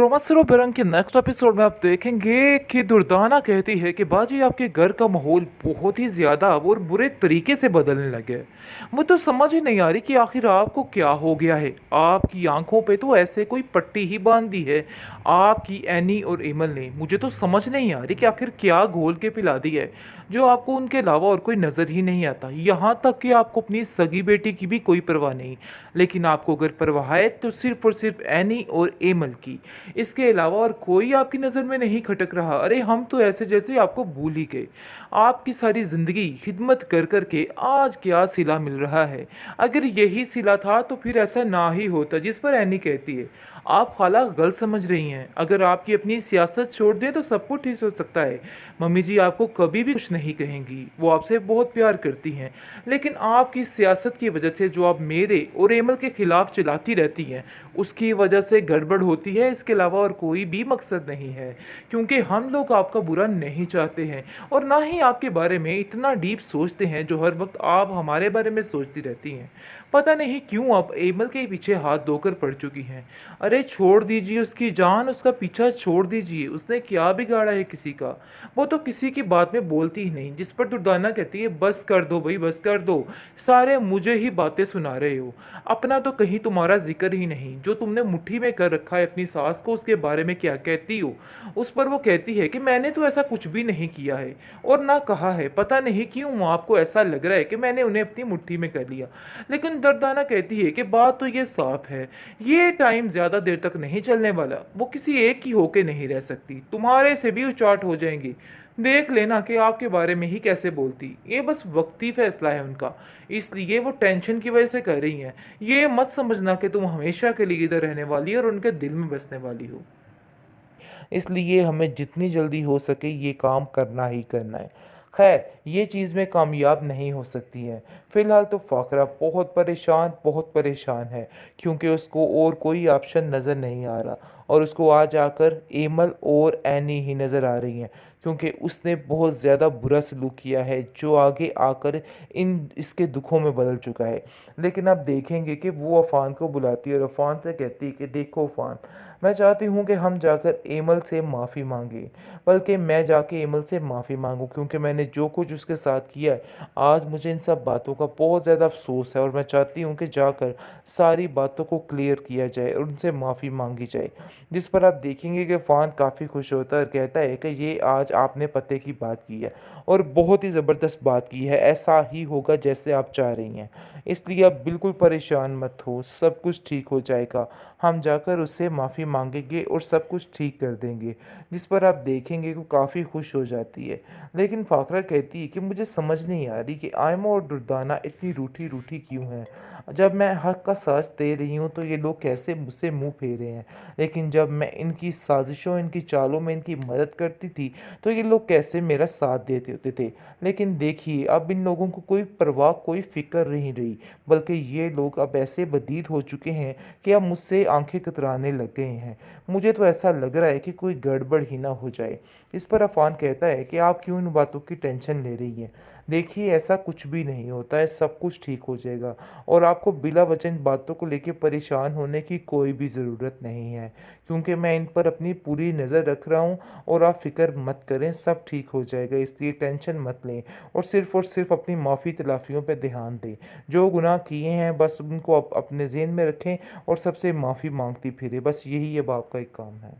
क्रोमासीरो बेरंग के next episode में आप देखेंगे कि दुर्दाना कहती है कि बाजी आपके घर का माहौल बहुत ही ज़्यादा और बुरे तरीके से बदलने लगे है। मुझे तो समझ ही नहीं आ रही कि आखिर आपको क्या हो गया है। आपकी आंखों पे तो ऐसे कोई पट्टी ही बांध दी है आपकी एनी और एमल ने। मुझे तो समझ नहीं आ रही कि आखिर क्या घोल के पिला दी है जो आपको उनके अलावा और कोई नज़र ही नहीं आता। यहाँ तक कि आपको अपनी सगी बेटी की भी कोई परवाह नहीं, लेकिन आपको अगर परवाह है तो सिर्फ और सिर्फ एनी और एमल की। इसके अलावा और कोई आपकी नज़र में नहीं खटक रहा। अरे हम तो ऐसे जैसे आपको भूल ही गए। आपकी सारी ज़िंदगी खिदमत कर कर के आज क्या सिला मिल रहा है। अगर यही सिला था तो फिर ऐसा ना ही होता जिस पर एनी कहती है। आप खाला गलत समझ रही हैं। अगर आपकी अपनी सियासत छोड़ दें तो सब कुछ ठीक हो सकता है। मम्मी जी आपको कभी भी कुछ नहीं कहेंगी, वो आपसे बहुत प्यार करती हैं। लेकिन आपकी सियासत की वजह से जो आप मेरे और एमल के खिलाफ चलाती रहती हैं उसकी वजह से गड़बड़ होती है। इसके अलावा और कोई भी मकसद नहीं है, क्योंकि हम लोग आपका बुरा नहीं चाहते हैं और ना ही आपके बारे में इतना डीप सोचते हैं जो हर वक्त आप हमारे बारे में सोचती रहती हैं। पता नहीं क्यों आप एमल के पीछे हाथ धोकर पड़ चुकी हैं। अरे छोड़ दीजिए उसकी जान, उसका पीछा छोड़ दीजिए। उसने क्या बिगाड़ा है किसी का? वो तो किसी की बात में बोलती ही नहीं। जिस पर दुर्दाना कहती है बस कर दो भाई, बस कर दो, सारे मुझे ही बातें सुना रहे हो। अपना तो कहीं तुम्हारा जिक्र ही नहीं। जो तुमने मुट्ठी में कर रखा है अपनी सास को, उसके बारे में क्या कहती हो? उस पर वो कहती है कि मैंने तो ऐसा कुछ भी नहीं किया है और ना कहा है। पता नहीं क्यों आपको ऐसा लग रहा है कि मैंने उन्हें अपनी मुट्ठी में कर लिया। लेकिन दर्दाना कहती है कि बात तो ये साफ है, ये टाइम ज़्यादा देर तक नहीं चलने वाला। वो किसी एक की होके नहीं रह सकती, तुम्हारे से भी उचाट हो जाएंगी। देख लेना कि आपके बारे में ही कैसे बोलती। ये बस वक्ती फैसला है उनका, इसलिए वो टेंशन की वजह से कर रही हैं। ये मत समझना कि तुम हमेशा के लिए इधर रहने वाली हो और उनके दिल में बसने वाली हो। इसलिए हमें जितनी जल्दी हो सके ये काम करना ही करना है। खैर ये चीज़ में कामयाब नहीं हो सकती है। फ़िलहाल तो फ़ाकरा बहुत परेशान है, क्योंकि उसको और कोई ऑप्शन नज़र नहीं आ रहा और उसको आज आकर एमल और एनी ही नज़र आ रही हैं, क्योंकि उसने बहुत ज़्यादा बुरा सलूक किया है जो आगे आकर इन इसके दुखों में बदल चुका है। लेकिन आप देखेंगे कि वो अफ़ान को बुलाती है और अफ़ान से कहती है कि देखो अफ़ान, मैं चाहती हूँ कि हम जाकर एमल से माफ़ी मांगें, बल्कि मैं जाके एमल से माफ़ी मांगूँ, क्योंकि मैंने जो कुछ उसके साथ किया है आज मुझे इन सब बातों का बहुत ज़्यादा अफसोस है और मैं चाहती हूँ कि जाकर सारी बातों को क्लियर किया जाए और उनसे माफ़ी मांगी जाए। जिस पर आप देखेंगे कि फ़ान काफ़ी खुश होता है और कहता है कि ये आज आपने पते की बात की है और बहुत ही ज़बरदस्त बात की है, ऐसा ही होगा जैसे आप चाह रही हैं। इसलिए आप बिल्कुल परेशान मत हो, सब कुछ ठीक हो जाएगा। हम जाकर उससे माफ़ी मांगेंगे और सब कुछ ठीक कर देंगे। जिस पर आप देखेंगे कि वो काफ़ी खुश हो जाती है। लेकिन फ़ाकरा कहती है कि मुझे समझ नहीं आ रही कि आयमा और दुर्दाना इतनी रूठी रूठी क्यों हैं। जब मैं हक का साथ दे रही हूँ तो ये लोग कैसे मुझसे मुँह फेरे हैं, लेकिन जब मैं इनकी साजिशों, इनकी चालों में इनकी मदद करती थी तो ये लोग कैसे मेरा साथ देते होते थे। लेकिन देखिए अब इन लोगों को कोई परवाह, कोई फ़िक्र नहीं रही, बल्कि ये लोग अब ऐसे बदीद हो चुके हैं कि अब मुझसे आंखें कतराने लग गए हैं। मुझे तो ऐसा लग रहा है कि कोई गड़बड़ ही ना हो जाए। इस पर अफ़ान कहता है कि आप क्यों इन बातों की टेंशन ले रही हैं? देखिए ऐसा कुछ भी नहीं होता है, सब कुछ ठीक हो जाएगा और आपको बिला वजह इन बातों को लेके परेशान होने की कोई भी ज़रूरत नहीं है, क्योंकि मैं इन पर अपनी पूरी नज़र रख रहा हूँ और आप फ़िक्र मत करें, सब ठीक हो जाएगा। इसलिए टेंशन मत लें और सिर्फ अपनी माफ़ी तलाफ़ियों पे ध्यान दें। जो गुनाह किए हैं बस उनको अपने ज़हन में रखें और सबसे माफ़ी मांगती फिरें। बस यही अब आपका एक काम है।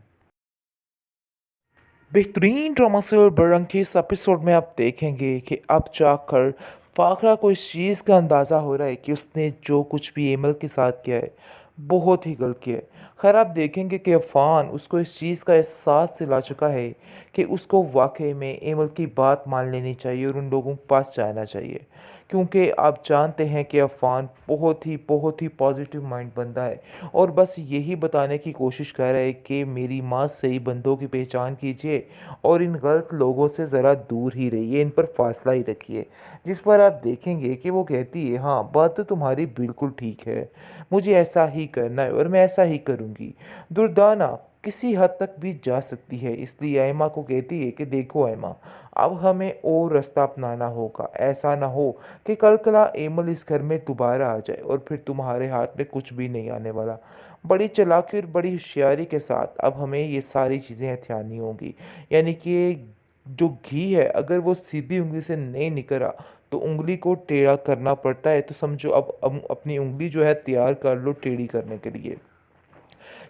बेहतरीन ड्रामा सीरियल बरंग के इस एपिसोड में आप देखेंगे कि अब जाकर फाखरा को इस चीज़ का अंदाज़ा हो रहा है कि उसने जो कुछ भी एमल के साथ किया है बहुत ही गलत किया है। खैर आप देखेंगे कि अफ़ान उसको इस चीज़ का एहसास दिला चुका है कि उसको वाकई में एमल की बात मान लेनी चाहिए और उन लोगों के पास जाना चाहिए, क्योंकि आप जानते हैं कि अफ़ान बहुत ही पॉजिटिव माइंड बंदा है और बस यही बताने की कोशिश कर रहा है कि मेरी माँ सही बंदों की पहचान कीजिए और इन गलत लोगों से ज़रा दूर ही रहिए, इन पर फासला ही रखिए। जिस पर आप देखेंगे कि वो कहती है हाँ बात तो तुम्हारी बिल्कुल ठीक है, मुझे ऐसा ही करना है और मैं ऐसा ही करूँगी। दुर्दाना किसी हद तक भी जा सकती है, इसलिए आयमा को कहती है कि देखो आयमा, अब हमें और रास्ता अपनाना होगा। ऐसा ना हो कि कल कला एमल इस घर में दोबारा आ जाए और फिर तुम्हारे हाथ में कुछ भी नहीं आने वाला। बड़ी चालाकी और बड़ी होशियारी के साथ अब हमें ये सारी चीज़ें हथियानी होंगी। यानी कि जो घी है अगर वो सीधी उँगली से नहीं निकला तो उँगली को टेढ़ा करना पड़ता है। तो समझो अब अपनी उँगली जो है तैयार कर लो टेढ़ी करने के लिए।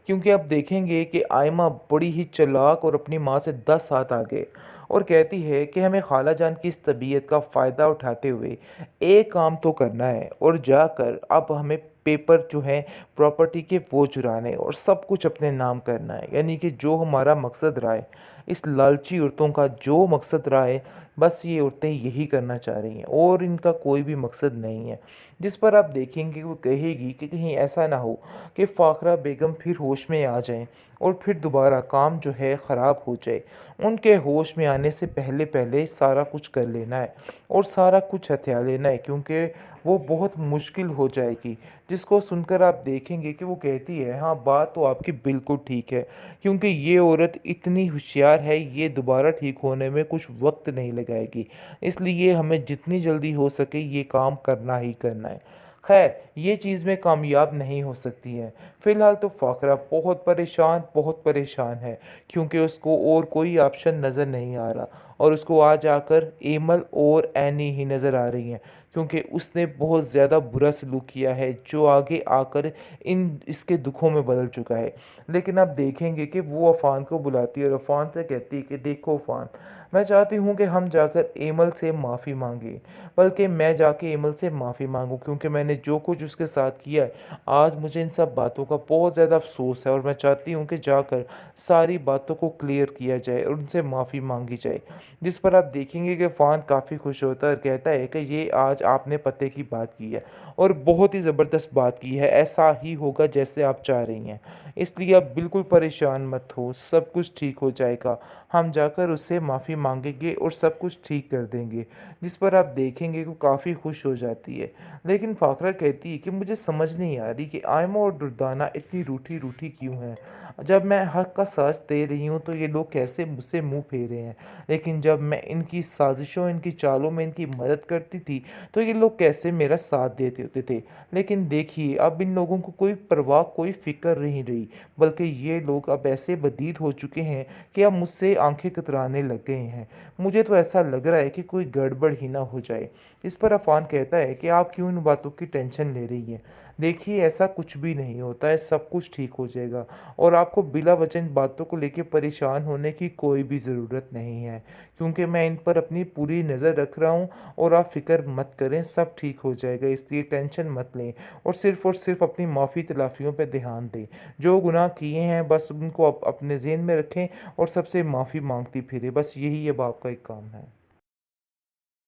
क्योंकि आप देखेंगे कि आयमा बड़ी ही चालाक और अपनी माँ से 10 हाथ आगे और कहती है कि हमें खाला जान की इस तबीयत का फ़ायदा उठाते हुए एक काम तो करना है और जाकर अब हमें पेपर जो हैं प्रॉपर्टी के वो चुराने और सब कुछ अपने नाम करना है। यानी कि जो हमारा मकसद रहा है, इस लालची औरतों का जो मकसद रहा है, बस ये औरतें यही करना चाह रही हैं और इनका कोई भी मकसद नहीं है। जिस पर आप देखेंगे वो कहेगी कि कहीं ऐसा ना हो कि फ़ाखरा बेगम फिर होश में आ जाएँ और फिर दोबारा काम जो है ख़राब हो जाए। उनके होश में आने से पहले पहले सारा कुछ कर लेना है और सारा कुछ हथिया लेना है, क्योंकि वो बहुत मुश्किल हो जाएगी। जिसको सुनकर आप देखेंगे कि वो कहती है, हाँ बात तो आपकी बिल्कुल ठीक है, क्योंकि ये औरत इतनी होशियार है, ये दोबारा ठीक होने में कुछ वक्त नहीं लगाएगी। इसलिए हमें जितनी जल्दी हो सके ये काम करना ही करना है। खैर ये चीज़ में कामयाब नहीं हो सकती है। फ़िलहाल तो फ़ाकरा बहुत परेशान है, क्योंकि उसको और कोई ऑप्शन नज़र नहीं आ रहा और उसको आज आकर एमल और एनी ही नज़र आ रही हैं, क्योंकि उसने बहुत ज़्यादा बुरा सलूक किया है जो आगे आकर इन इसके दुखों में बदल चुका है। लेकिन आप देखेंगे कि वो अफ़ान को बुलाती है और अफ़ान से कहती है कि देखो अफ़ान, मैं चाहती हूँ कि हम जाकर एमल से माफ़ी माँगे, बल्कि मैं जाके एमल से माफ़ी माँगूँ, क्योंकि मैंने जो कुछ उसके साथ किया है, आज मुझे इन सब बातों का बहुत ज़्यादा अफ़सोस है और मैं चाहती हूँ कि जाकर सारी बातों को क्लियर किया जाए और उनसे माफ़ी माँगी जाए। जिस पर आप देखेंगे कि फ़ान काफ़ी खुश होता है और कहता है कि ये आज आपने पते की बात की है और बहुत ही ज़बरदस्त बात की है, ऐसा ही होगा जैसे आप चाह रही हैं। इसलिए आप बिल्कुल परेशान मत हो, सब कुछ ठीक हो जाएगा। हम जाकर उससे माफ़ी माँगेंगे और सब कुछ ठीक कर देंगे। जिस पर आप देखेंगे कि वो काफ़ी खुश हो जाती है। लेकिन फ़ाकरा कहती है कि मुझे समझ नहीं आ रही कि आयमा और दुर्दाना इतनी रूठी-रूठी क्यों हैं? जब मैं हक का साथ दे रही हूँ तो ये लोग कैसे मुझसे मुँह फेर रहे हैं। लेकिन जब मैं इनकी साज़िशों, इनकी चालों में इनकी मदद करती थी, तो ये लोग कैसे मेरा साथ देते होते थे। लेकिन देखिए अब इन लोगों को कोई परवाह, कोई फ़िक्र नहीं रही, बल्कि ये लोग अब ऐसे बदीद हो चुके हैं कि अब मुझसे आँखें कतराने लग गए हैं। मुझे तो ऐसा लग रहा है कि कोई गड़बड़ ही ना हो जाए। इस पर अफ़ान कहता है कि आप क्यों इन बातों की टेंशन ले रही हैं? देखिए ऐसा कुछ भी नहीं होता है, सब कुछ ठीक हो जाएगा और आपको बिला वजह इन बातों को लेके परेशान होने की कोई भी ज़रूरत नहीं है, क्योंकि मैं इन पर अपनी पूरी नज़र रख रहा हूँ और आप फ़िक्र मत करें, सब ठीक हो जाएगा, इसलिए टेंशन मत लें और सिर्फ़ अपनी माफ़ी तलाफ़ियों पे ध्यान दें। जो गुनाह किए हैं बस उनको अपने ज़हन में रखें और सबसे माफ़ी माँगती फिरें, बस यही अब आपका एक काम है।